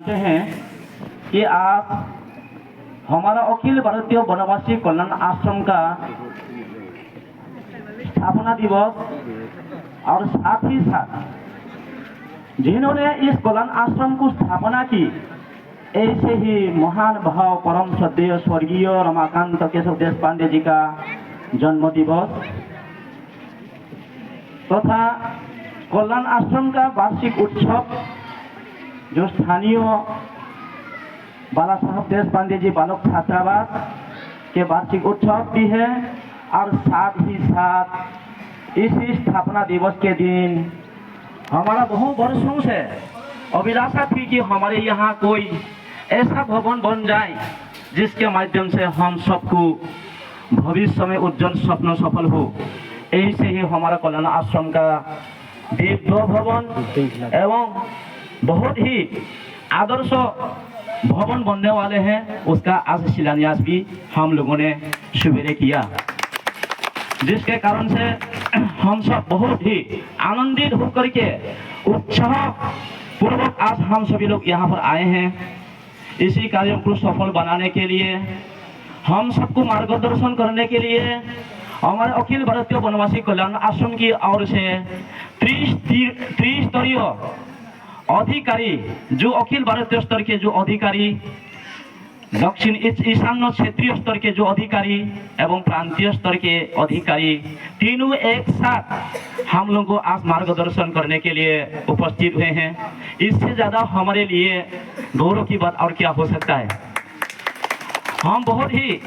हैं कि आप हमारा अखिल भारतीय वनवासी कल्याण आश्रम का स्थापना दिवस और साथ ही साथ जिन्होंने इस कल्याण आश्रम को स्थापना की ऐसे ही महान भाव परम श्रद्धेय स्वर्गीय रमाकांत केशव देशपांडे जी का जन्म दिवस तथा कल्याण आश्रम का वार्षिक उत्सव जो स्थानीय बाला साहब देशपांडे जी बालक छात्रावास के वार्षिक उत्सव भी है और साथ ही साथ इसी स्थापना दिवस के दिन हमारा बहु वर्षों से अभिलाषा थी कि हमारे यहाँ कोई ऐसा भवन बन जाए जिसके माध्यम से हम सबको भविष्य में उज्जवल स्वप्न सफल हो। ऐसे ही हमारा कल्याण आश्रम का दिव्य भवन एवं बहुत ही आदर्श भवन बनने वाले हैं, उसका आज शिलान्यास भी हम लोगों ने सवेरे किया, जिसके कारण से हम सब बहुत ही आनंदित होकर के उत्साह पूर्वक आज हम सभी लोग यहाँ पर आए हैं। इसी कार्य को सफल बनाने के लिए हम सबको मार्गदर्शन करने के लिए हमारे अखिल भारतीय वनवासी कल्याण आश्रम की ओर से त्रिस्तरीय अधिकारी जो अखिल भारतीय स्तर के जो अधिकारी, दक्षिण ईशान्य क्षेत्रीय स्तर के जो अधिकारी एवं प्रांतीय स्तर के अधिकारी तीनों एक साथ हम लोगों को आज मार्गदर्शन करने के लिए उपस्थित हुए हैं। इससे ज्यादा हमारे लिए गौरव की बात और क्या हो सकता है। हम बहुत ही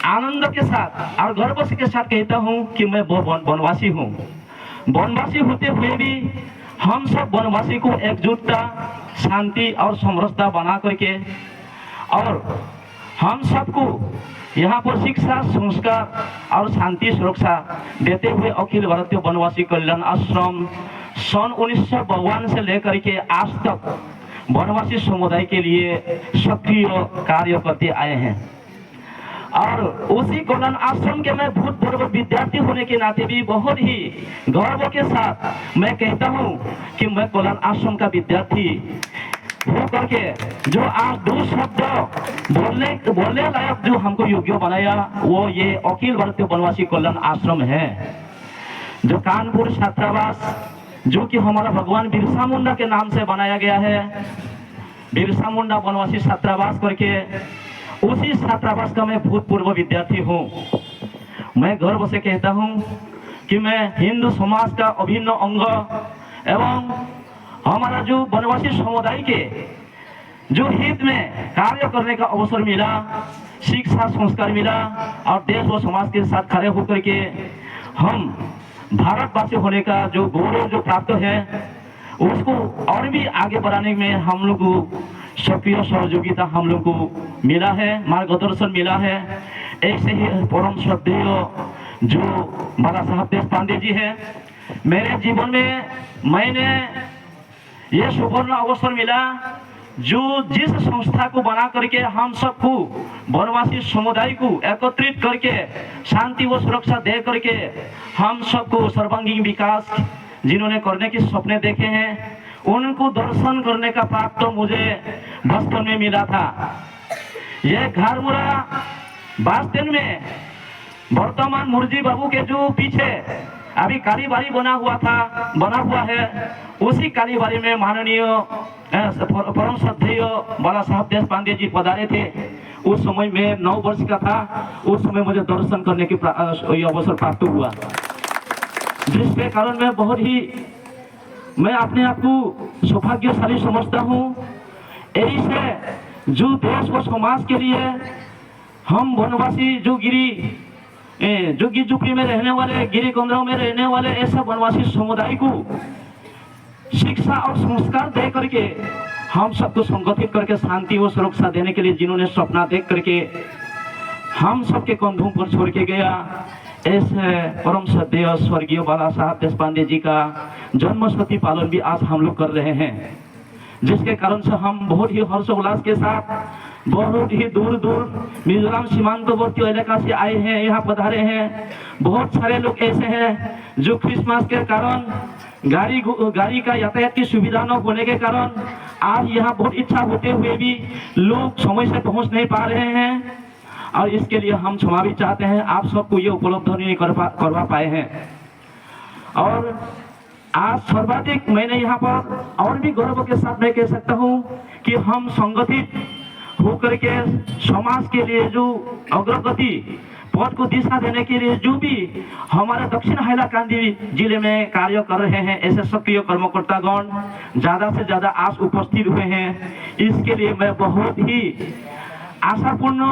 आनंद के साथ और गर्व के साथ कहता हूँ कि मैं वनवासी हूँ। वनवासी होते हुए भी हम सब वनवासी को एकजुटता, शांति और समरसता बना करके और हम सबको यहाँ पर शिक्षा, संस्कार और शांति सुरक्षा देते हुए अखिल भारतीय वनवासी कल्याण आश्रम सन 1952 से लेकर के आज तक वनवासी समुदाय के लिए सक्रिय कार्य करते आए हैं। और उसी कल्याण आश्रम के मैं भूतपूर्व विद्यार्थी होने के नाते भी बहुत ही गर्व के साथ मैं कहता हूँ कि मैं कल्याण आश्रम का विद्यार्थी हो करके जो आज दो शब्द बोलने लायक जो हमको योग्य बनाया वो ये अखिल भारतीय वनवासी कल्याण आश्रम है, जो कानपुर छात्रावास जो कि हमारा भगवान बिरसा मुंडा के नाम से बनाया गया है। बिरसा मुंडा वनवासी छात्रावास करके उसी छात्रावास का मैं भूतपूर्व विद्यार्थी हूँ। मैं गर्व से कहता हूँ कि मैं हिंदू समाज का अभिन्न अंग एवं हमारा जो वनवासी समुदाय के जो हित में कार्य करने का अवसर मिला, शिक्षा संस्कार मिला और देश व समाज के साथ खड़े होकर के हम भारतवासी होने का जो गौरव जो प्राप्त है उसको और भी आगे बढ़ाने में हम लोग को सक्रिय सहयोगिता हम लोग को मिला है, मार्गदर्शन मिला है। ऐसे ही परम श्रद्धेय जो बाला साहब देशपांडे जी हैं, मेरे जीवन में मैंने ये सुवर्ण अवसर मिला जो जिस संस्था को बना करके हम सबको वनवासी समुदाय को एकत्रित करके शांति व सुरक्षा दे करके हम सबको सर्वांगीण विकास जिन्होंने करने के सपने देखे हैं उनको दर्शन करने का प्राप्त तो मुझे बचपन में मिला था। ये घरमुरा बास्तेन में वर्तमान मुर्जी बाबू के जो पीछे अभी कालीबाड़ी बना हुआ है, उसी कालीबाड़ी में माननीय परम श्रद्धेय बाला साहब देशपांडे जी पधारे थे। उस समय में 9 वर्ष का था। उस समय मुझे दर्शन करने की अवसर प्राप्त हुआ, जिसके कारण मैं अपने आप को सौभाग्यशाली समझता हूँ। ऐसे जो देश व समाज के लिए हम वनवासी जो झुग्गी झुपड़ी में रहने वाले, गिरी कमरों में रहने वाले ऐसा वनवासी समुदाय को शिक्षा और संस्कार दे करके हम सबको संगठित करके शांति व सुरक्षा देने के लिए जिन्होंने सपना देख करके हम सबके कंधों पर छोड़ के गया, ऐसे परम श्रद्धेय स्वर्गीय बाला साहब देशपांडे जी का जन्म शती पालन भी आज हम लोग कर रहे हैं, जिसके कारण से हम बहुत ही हर्षोल्लास के साथ बहुत ही दूर दूर मिजोरम सीमांतवर्ती इलाका से आए हैं, यहाँ पधारे हैं। बहुत सारे लोग ऐसे हैं जो क्रिसमस के कारण गाड़ी का यातायात की सुविधा न होने के कारण आज यहाँ बहुत इच्छा होते हुए भी लोग समय से पहुँच नहीं पा रहे हैं, और इसके लिए हम क्षमा भी चाहते हैं। आप सबको ये उपलब्ध नहीं करवा पाए हैं। और आज सर्वाधिक मैंने यहाँ पर और भी गर्व के साथ मैं कह सकता हूँ कि हम संगठित होकर के समाज के लिए जो अग्रगति पथ को दिशा देने के लिए जो भी हमारे दक्षिण हैलाकांदी जिले में कार्य कर रहे हैं, ऐसे सक्रिय कर्मकर्तागण ज्यादा से ज्यादा आज उपस्थित हुए हैं। इसके लिए मैं बहुत ही आशापूर्ण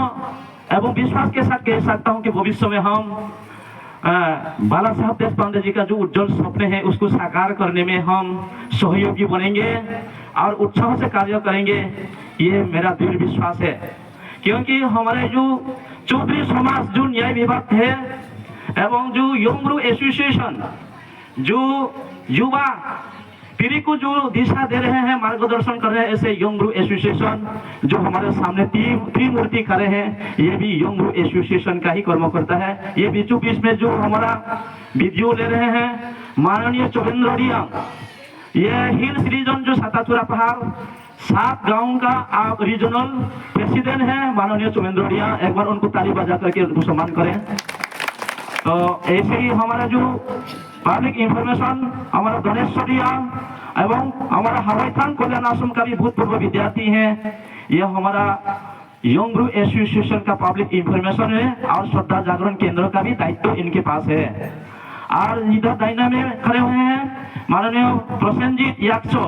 एवं विश्वास के साथ कह सकता हूं कि भविष्य में हम बाला साहब देशपांडे जी का जो उज्जवल सपने हैं उसको साकार करने में हम सहयोगी बनेंगे और उत्साह से कार्य करेंगे, ये मेरा दृढ़ विश्वास है। क्योंकि हमारे जो चौधरी समाज जो न्याय विभाग है एवं जो यंग एसोसिएशन जो युवा पीढ़ी को जो दिशा दे रहे हैं, मार्गदर्शन कर रहे हैं, ऐसे यंग एसोसिएशन जो हमारे सामने त्रिमूर्ति खड़े हैं, ये भी यंग एसोसिएशन का ही कर्मकर्ता है। ये बीचों बीच में जो हमारा वीडियो ले रहे हैं माननीय चोवेंद्र रियांग, ये हिल्स रीजन जो साताचूरा पहाड़ 7 गांव का रीजनल प्रेसिडेंट है माननीय चोवेंद्र रियांग। एक बार उनको ताली बजा करके उनको सम्मान करें। तो ऐसे ही हमारा जो पब्लिक इंफॉर्मेशन हमारा गणेश्वरिया एवं हमारा हवाईथान कल्याण आश्रम का भी भूतपूर्व विद्यार्थी हैं। यह हमारा यंग एसोसिएशन का पब्लिक इंफॉर्मेशन है और श्रद्धा जागरण केंद्र का भी दायित्व इनके पास है। और इधर दाइना में खड़े हुए हैं माननीय प्रसेनजीत याक्सो,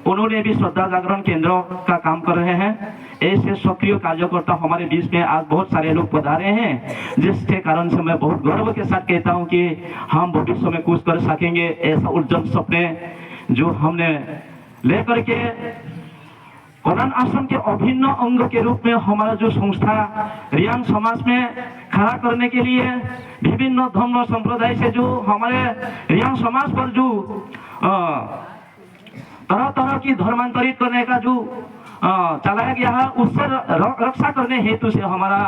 उन्होंने भी श्रद्धा जागरण केंद्र का काम कर रहे हैं। ऐसे सक्रिय कार्यकर्ता हमारे बीच में आज बहुत सारे लोग पधारे हैं, जिसके कारण से मैं बहुत गर्व के साथ कहता हूं कि हम भविष्य में कुछ कर सकेंगे। ऐसा उज्जवल सपने जो हमने लेकर के कल्याण आश्रम के अभिन्न अंग के रूप में हमारा जो संस्था रियांग समाज में खड़ा करने के लिए विभिन्न धर्म संप्रदाय से जो हमारे रियांग समाज पर जो तरह तरह की धर्मांतरित करने का जो चलाया गया है, उससे रक्षा करने हेतु से हमारा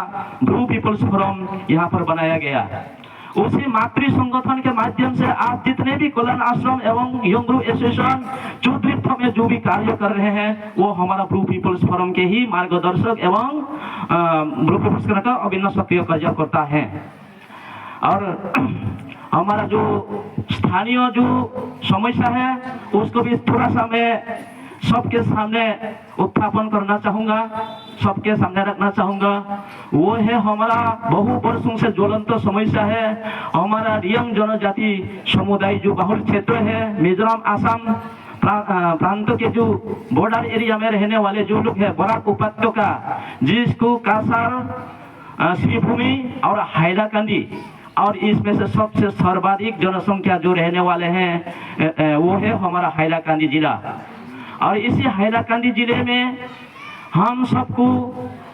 ब्रू पीपल्स फोरम यहाँ पर बनाया गया। उसी मातृ संगठन के माध्यम से आज जितने भी कल्याण आश्रम एवं यंग एसोसिएशन चौधरी में जो भी कार्य कर रहे हैं, वो हमारा ब्रू पीपल्स फोरम के ही मार्गदर्शक एवं ब्रू पीपल्स का अभिन्न सक्रिय कार्यकर्ता है। और हमारा जो स्थानीय जो समस्या है उसको भी थोड़ा सा मैं सबके सामने उत्थापन करना चाहूंगा, सबके सामने रखना चाहूंगा। वो है हमारा बहु वर्षों से ज्वलंत समस्या है हमारा रियांग जनजाति समुदाय जो बहुल क्षेत्र है मिजोरम आसाम प्रांतों के जो बॉर्डर एरिया में रहने वाले जो लोग हैं, बराक उपत्यका जिसको कासार, श्रीभूमि और हैलाकांदी, और इसमें से सबसे सर्वाधिक जनसंख्या जो रहने वाले हैं वो है हमारा हैलाकांदी जिला। और इसी हैलाकांदी जिले में हम सबको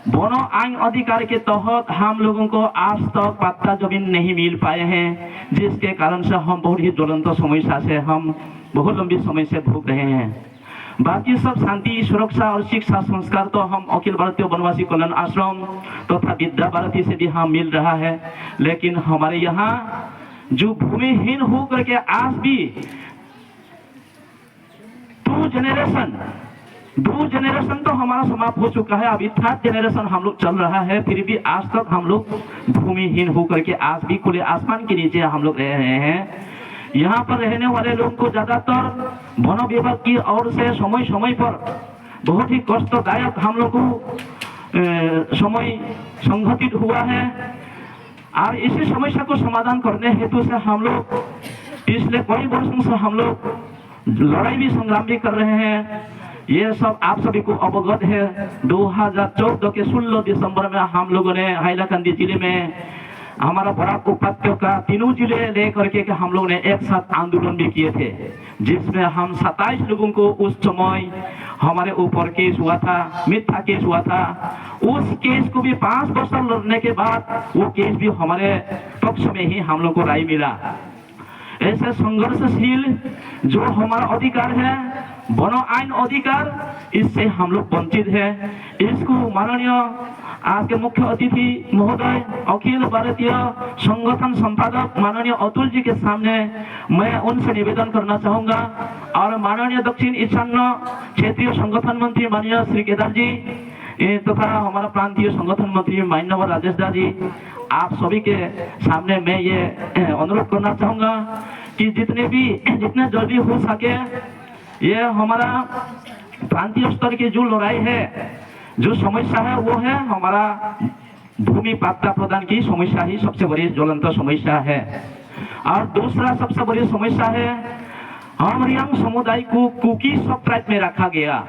वन आइन अधिकार के तहत हम लोगों को आज तक पट्टा जमीन नहीं मिल पाए हैं, जिसके कारण से हम बहुत ही ज्वलंत समस्या से हम बहुत लंबी समय से भोग रहे हैं। बाकी सब शांति, सुरक्षा और शिक्षा संस्कार तो हम अखिल भारतीय वनवासी कल्याण आश्रम तथा विद्या भारती से भी हम मिल रहा है, लेकिन हमारे यहाँ जो भूमिहीन हो करके आज भी दो जनरेशन तो हमारा समाप्त हो चुका है, अभी 3rd जनरेशन हम लोग चल रहा है, फिर भी आज तक हम लोग भूमिहीन होकर के आज भी खुले आसमान के नीचे हम लोग रह रहे हैं। यहाँ पर रहने वाले लोग को ज्यादातर वन विभाग की ओर से समय समय पर बहुत ही कष्टदायक हम लोग को समय संघटित हुआ है। और इसी समस्या को समाधान करने हेतु से हम लोग पिछले कई वर्षों से हम लोग लड़ाई भी संग्राम भी कर रहे हैं। ये सब आप सभी को अवगत है। 2014 के 16 दिसंबर में हम लोगों ने हैलाकांदी जिले में हमारा बराक उपत्यका तीनों जिले लेकर के हम लोगों ने एक साथ आंदोलन भी किए थे, जिसमें हम 27 लोगों को उस समय हमारे ऊपर केस हुआ था, मिथ्या केस हुआ था। उस केस को भी 5 वर्ष लड़ने के बाद वो केस भी हमारे पक्ष में ही हम लोग को राय मिला। ऐसे संघर्षशील जो हमारा अधिकार है वनो आइन अधिकार, इससे हम लोग वंचित है। इसको माननीय आज के मुख्य अतिथि महोदय अखिल भारतीय संगठन संपादक माननीय अतुल जी के सामने मैं उनसे निवेदन करना चाहूंगा, और माननीय दक्षिण ईशान्य क्षेत्रीय संगठन मंत्री माननीय श्री केदार जी तथा हमारा प्रांतीय संगठन मंत्री मान्यवर राजेश दा जी, आप सभी के सामने मैं ये अनुरोध करना चाहूंगा कि जितने जल्दी हो सके ये हमारा प्रांतीय स्तर की जो लड़ाई है, जो समस्या है, वो है हमारा भूमि पाट्टा प्रदान की समस्या ही सबसे बड़ी ज्वलंत समस्या है। और दूसरा सबसे बड़ी समस्या है हमरियांग समुदाय को कुकी सब ट्राइब में रखा गया।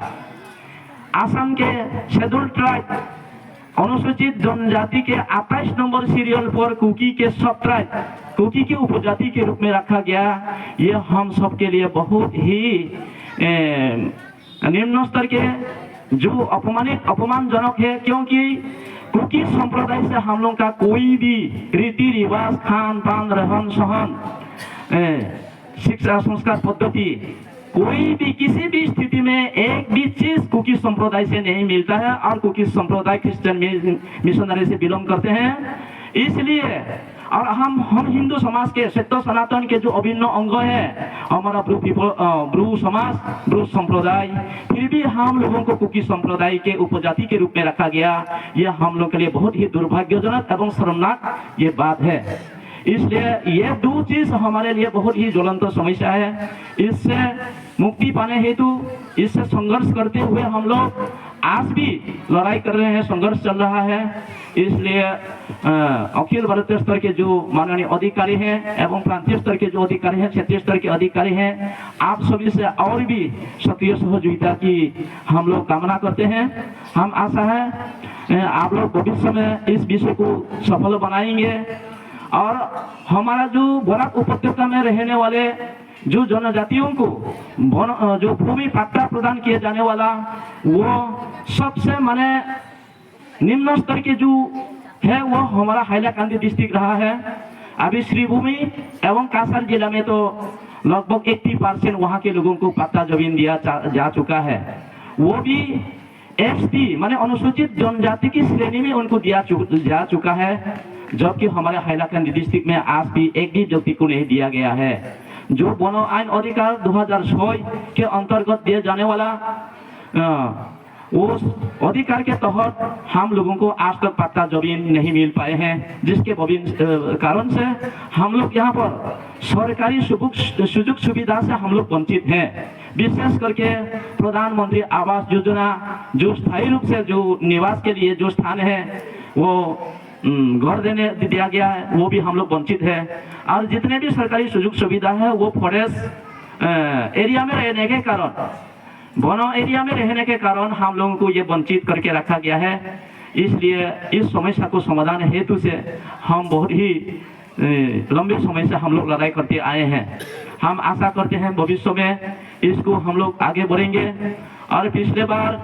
आसाम के शेड्यूल ट्राइब अनुसूचित जनजाति के 28 नंबर सीरियल पर कुकी के सब ट्राइब, कुकी की उपजाति के रूप में रखा गया। ये हम सब के लिए बहुत ही निम्न स्तर के जो अपमानजनक है, क्योंकि कुकी संप्रदाय से हम लोग का कोई भी रीति रिवाज, खान पान, रहन सहन, शिक्षा संस्कार पद्धति, कोई भी किसी भी स्थिति में एक भी चीज कुकी संप्रदाय से नहीं मिलता है। और कुकी संप्रदाय क्रिश्चियन मिशनरी से बिलोंग करते हैं, इसलिए और हम हिंदू समाज के सत्य सनातन के जो अभिन्न अंग है हमारा ब्रू समाज, ब्रू संप्रदाय, फिर भी हम लोगों को कुकी संप्रदाय के उपजाति के रूप में रखा गया। यह हम लोग के लिए बहुत ही दुर्भाग्यजनक एवं शर्मनाक ये बात है। इसलिए ये दो चीज हमारे लिए बहुत ही ज्वलंत समस्या है। इससे मुक्ति पाने हेतु इससे संघर्ष करते हुए हम लोग आज भी लड़ाई कर रहे हैं, संघर्ष चल रहा है। इसलिए अखिल भारतीय स्तर के जो माननीय अधिकारी हैं एवं प्रांतीय स्तर के जो अधिकारी हैं, क्षेत्रीय स्तर के अधिकारी हैं, आप सभी से और भी सक्रिय सहयोगिता की हम लोग कामना करते हैं। हम आशा है आप लोग भविष्य में इस विषय को सफल बनाएंगे और हमारा जो बराक उपत्यका में रहने वाले जो जनजातियों को जो भूमि पट्टा प्रदान किए जाने वाला वो सबसे माने निम्न स्तर के जो है वो हमारा हाइलाकांदी डिस्ट्रिक्ट रहा है। अभी श्रीभूमि एवं कासर जिला में तो लगभग 80% वहाँ के लोगों को पट्टा जमीन दिया जा चुका है। वो भी एसटी माने अनुसूचित जनजाति की श्रेणी में उनको दिया जा चुका है, जबकि हमारे हाइलाकांदी डिस्ट्रिक्ट में आज भी एक भी व्यक्ति को नहीं दिया गया है। जो वनो आइन अधिकार 2006 के अंतर्गत दिए जाने वाला उस अधिकार के तहत हम लोगों को आज तक पट्टा जमीन नहीं मिल पाए हैं, जिसके कारण से हम लोग यहाँ पर सरकारी सुযোগ सुविधा से हम लोग वंचित हैं। विशेष करके प्रधानमंत्री आवास योजना जो स्थायी रूप से जो निवास के लिए जो स्थान है वो घर देने दिया गया है, वो भी हम लोग वंचित है। और जितने भी सरकारी सुযোগ सुविधा है वो फॉरेस्ट एरिया में रहने के कारण, वनो एरिया में रहने के कारण हम लोगों को ये वंचित करके रखा गया है। इसलिए इस समस्या को समाधान हेतु से हम बहुत ही लंबे समय से हम लोग लड़ाई करते आए हैं। हम आशा करते हैं भविष्य में इसको हम लोग आगे बढ़ेंगे। और पिछले बार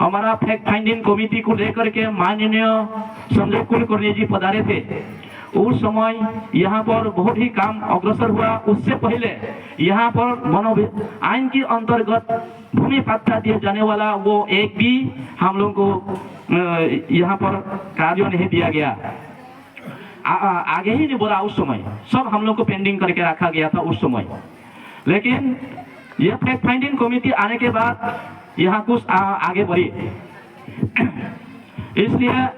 हमारा फैक्ट फाइंडिंग कमेटी को लेकर के माननीय संजय कुलकर्णी जी पधारे थे। उस समय यहाँ पर बहुत ही काम अग्रसर हुआ। उससे पहले यहाँ पर वनो आइन के अंतर्गत भूमि पट्टा दिए जाने वाला वो एक भी हम लोग को यहाँ पर कार्य नहीं दिया गया। आगे ही नहीं बढ़ा। उस समय सब हम लोग को पेंडिंग करके रखा गया था उस समय। लेकिन ये फैक्ट फाइंडिंग कमेटी आने के बाद यहाँ कुछ आगे बढ़ी। इसलिए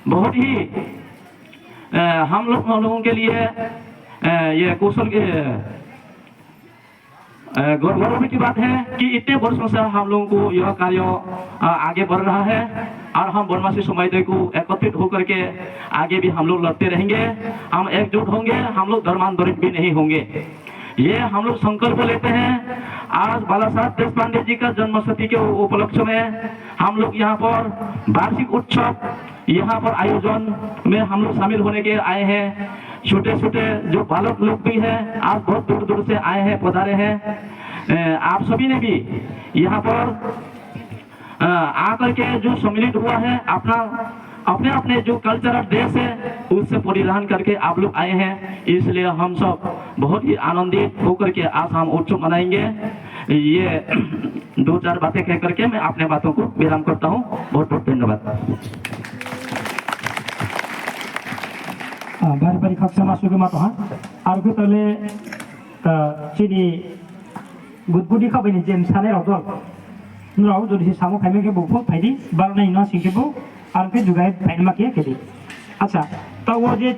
बहुत ही हम लोगों के लिए ये कौशल के गौरव की बात है कि इतने वर्षों से हम लोगों को यह कार्य आगे बढ़ रहा है और हम वनवासी समुदाय को एकत्रित होकर के आगे भी हम लोग लड़ते रहेंगे। हम एकजुट होंगे, हम लोग धर्मांतरित भी नहीं होंगे। ये हम लोग संकल्प लेते हैं। आज बाला साहब देशपांडे जी का जन्मशती के उपलक्ष्य में हम लोग यहाँ पर वार्षिक उत्सव यहाँ पर आयोजन में हम लोग शामिल होने के आए हैं। छोटे छोटे जो बालक लोग भी हैं आज बहुत दूर दूर से आए हैं, पधारे हैं। आप सभी ने भी यहाँ पर आकर के जो सम्मिलित हुआ है अपने अपने जो कल्चरल ड्रेस है उससे परिधान करके आप लोग आए हैं। इसलिए हम सब बहुत ही आनंदित होकर के आज हम उत्सव मनाएंगे। ये 2-4 बातें कह करके मैं अपने बातों को विराम करता हूँ। बहुत बहुत धन्यवाद। बारी बारी खासा मासुक मातो हाँ और को तले चीनी गुदगुदी खाबायनि जेम साने रावदल नराव जुदि सामो फाइमे के बुफो फाइदी बारनाय न सिंकेबो आर के जुगाय फाइन माके केदि अच्छा तो वो जे